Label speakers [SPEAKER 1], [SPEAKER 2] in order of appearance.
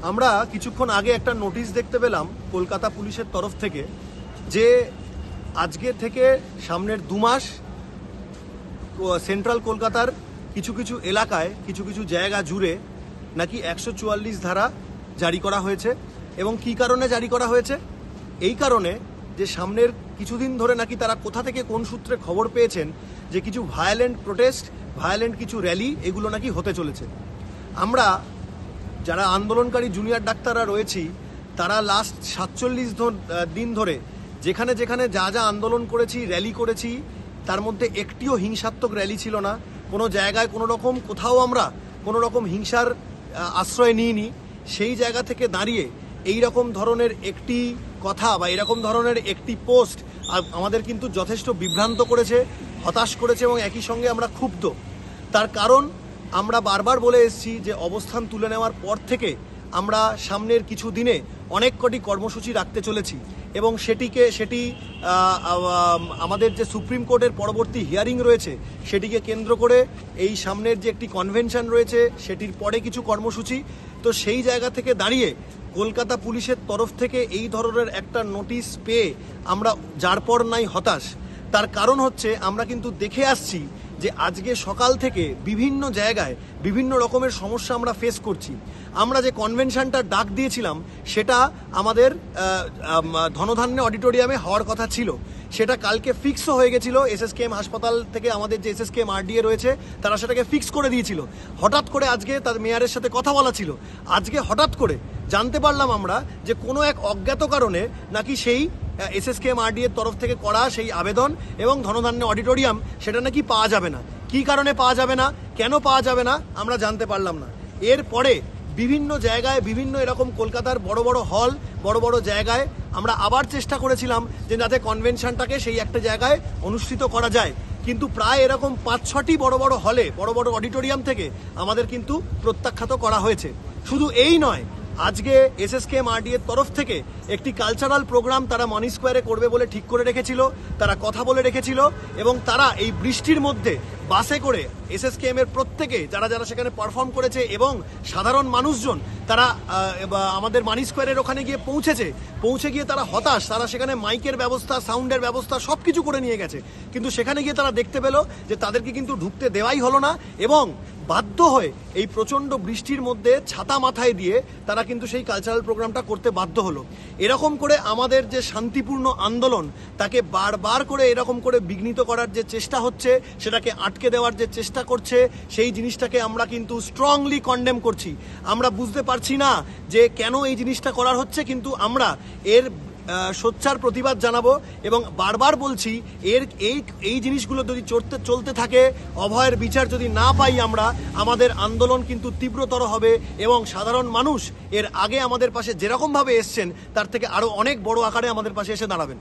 [SPEAKER 1] আমরা কিছুক্ষণ আগে একটা নোটিশ দেখতে পেলাম কলকাতা পুলিশের তরফ থেকে যে আজকে থেকে সামনের 2 মাস সেন্ট্রাল কলকাতার কিছু কিছু এলাকায় কিছু কিছু জায়গা জুড়ে নাকি 144 ধারা জারি করা হয়েছে। এবং কী কারণে জারি করা হয়েছে? এই কারণে যে সামনের কিছুদিন ধরে নাকি তারা কোথা থেকে কোন সূত্রে খবর পেয়েছেন যে কিছু ভায়োলেন্ট প্রোটেস্ট, ভায়োলেন্ট কিছু র্যালি এগুলো নাকি হতে চলেছে। আমরা যারা আন্দোলনকারী জুনিয়র ডাক্তাররা রয়েছি তারা লাস্ট 47 দিন ধরে যেখানে যেখানে যা যা আন্দোলন করেছি, র্যালি করেছি, তার মধ্যে একটিও হিংসাত্মক র্যালি ছিল না। কোনো জায়গায় কোনো রকম কোথাও আমরা কোনো রকম হিংসার আশ্রয় নিইনি। সেই জায়গা থেকে দাঁড়িয়ে এই রকম ধরনের একটি কথা বা এরকম ধরনের একটি পোস্ট আমাদের কিন্তু যথেষ্ট বিভ্রান্ত করেছে, হতাশ করেছে এবং একই সঙ্গে আমরা ক্ষুব্ধ। তার কারণ আমরা বারবার বলে এসেছি যে অবস্থান তুলে নেওয়ার পর থেকে আমরা সামনের কিছু দিনে অনেক কটি কর্মসূচি রাখতে চলেছি এবং সেটি আমাদের যে সুপ্রিম কোর্টের পরবর্তী হিয়ারিং রয়েছে সেটিকে কেন্দ্র করে এই সামনের যে একটি কনভেনশন রয়েছে সেটির পরে কিছু কর্মসূচি। তো সেই জায়গা থেকে দাঁড়িয়ে কলকাতা পুলিশের তরফ থেকে এই ধরনের একটা নোটিশ পেয়ে আমরা যার পর নাই হতাশ। তার কারণ হচ্ছে আমরা কিন্তু দেখে আসছি যে আজকে সকাল থেকে বিভিন্ন জায়গায় বিভিন্ন রকমের সমস্যা আমরা ফেস করছি। আমরা যে কনভেনশনটা ডাক দিয়েছিলাম সেটা আমাদের ধনধান্য অডিটোরিয়ামে হওয়ার কথা ছিল, সেটা কালকে ফিক্সও হয়ে গেছিলো। এসএসকেএম হাসপাতাল থেকে আমাদের যে এসএসকেএম আরডিএ রয়েছে তারা সেটাকে ফিক্স করে দিয়েছিল। হঠাৎ করে আজকে তার মেয়রের সাথে কথা বলা ছিল, আজকে হঠাৎ করে জানতে পারলাম আমরা যে কোনো এক অজ্ঞাত কারণে নাকি সেই এসএসকেএম আরডিএর তরফ থেকে করা সেই আবেদন এবং ধনধান্য অডিটোরিয়াম সেটা নাকি পাওয়া যাবে না। কী কারণে পাওয়া যাবে না, কেন পাওয়া যাবে না আমরা জানতে পারলাম না। এরপরে বিভিন্ন জায়গায় বিভিন্ন এরকম কলকাতার বড় বড় হল, বড় বড় জায়গায় আমরা আবার চেষ্টা করেছিলাম যে যাতে কনভেনশনটাকে সেই একটা জায়গায় অনুষ্ঠিত করা যায়, কিন্তু প্রায় এরকম 5-6টি বড় বড় হলে, বড় বড় অডিটোরিয়াম থেকে আমাদের কিন্তু প্রত্যাখ্যাত করা হয়েছে। শুধু এই নয়, আজকে এসএসকেএম আরডিএর তরফ থেকে একটি কালচারাল প্রোগ্রাম তারা মনি স্কোয়ারে করবে বলে ঠিক করে রেখেছিল, তারা কথা বলে রেখেছিল এবং তারা এই বৃষ্টির মধ্যে বাসে করে এসএসকেএম এর প্রত্যেকে যারা যারা সেখানে পারফর্ম করেছে এবং সাধারণ মানুষজন তারা আমাদের মানি স্কোয়ারের ওখানে গিয়ে পৌঁছে গিয়ে তারা হতাশ। তারা সেখানে মাইকের ব্যবস্থা, সাউন্ডের ব্যবস্থা সব কিছু করে নিয়ে গেছে, কিন্তু সেখানে গিয়ে তারা দেখতে পেল যে তাদেরকে কিন্তু ঢুকতে দেওয়াই হলো না এবং বাধ্য হয়ে এই প্রচণ্ড বৃষ্টির মধ্যে ছাতা মাথায় দিয়ে তারা কিন্তু সেই কালচারাল প্রোগ্রামটা করতে বাধ্য হলো। এরকম করে আমাদের যে শান্তিপূর্ণ আন্দোলন তাকে বারবার করে এরকম করে বিঘ্নিত করার যে চেষ্টা হচ্ছে, সেটাকে আটকে দেওয়ার যে চেষ্টা করছে, সেই জিনিসটাকে আমরা কিন্তু স্ট্রংলি কন্ডেম করছি। আমরা বুঝতে পারছি না যে কেন এই জিনিসটা করার হচ্ছে, কিন্তু আমরা এর সোচ্চার প্রতিবাদ জানাবো এবং বারবার বলছি এই জিনিসগুলো যদি চলতে থাকে, অভয়ের বিচার যদি না পাই আমরা, আমাদের আন্দোলন কিন্তু তীব্রতর হবে এবং সাধারণ মানুষ এর আগে আমাদের পাশে যেরকমভাবে এসছেন তার থেকে আরও অনেক বড় আকারে আমাদের পাশে এসে দাঁড়াবেন।